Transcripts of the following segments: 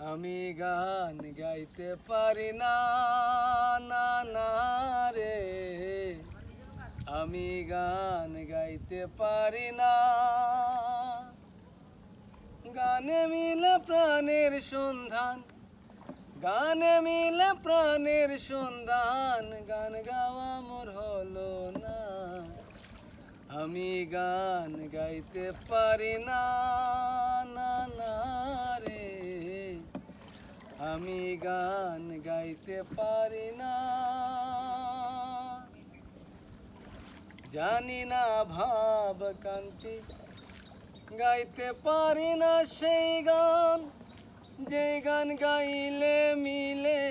আমি গান গাইতে পারি না, না না রে। আমি গান গাইতে পারি না। গানে মিলে প্রাণের সন্ধান, গানে মিলে প্রাণের সন্ধান, গান গাওয়া মোর হলো না। আমি গান গাইতে পারি না, না না রে। আমি গান গাইতে পারি না। জানি না ভাব কান্তি, গাইতে পারি না সেই গান, যে গান গাইলে মিলে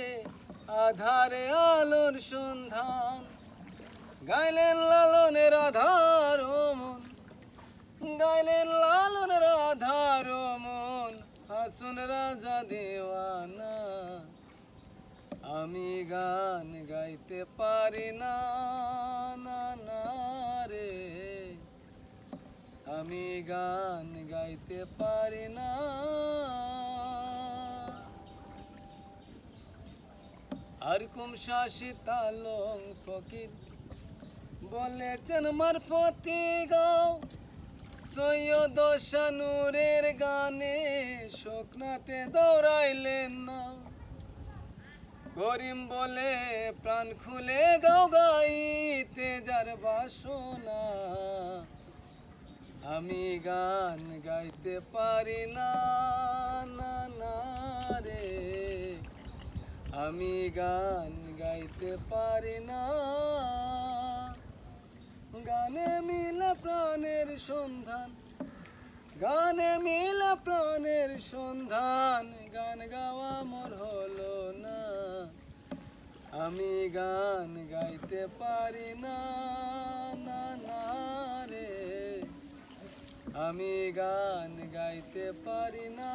আধারে আলোর সন্ধান। গাইলেন লালনের আধার মন, গাইলেন লালনের আধার মন, হাসুন রাজা দেওয়ানা। আমি গান গাইতে পারি না, না না রে। আমি গান গাইতে পারি না। আর কুম শাসিতা লং ফকির বলেছেন মারফতি গাও, সৈয়দ শানুরের গানে শোকনাতে দৌড়াইলেন না। করিম বলে প্রাণ খুলে গাও, গাইতে যার বাসনা। আমি গান গাইতে পারি না, না না রে। আমি গান গাইতে পারি না। গানে মিলে প্রাণের সন্ধান, গানে মিলে প্রাণের সন্ধান, গান গাওয়া মোর হলো না। আমি গান গাইতে পারি না, না না রে। আমি গান গাইতে পারি না।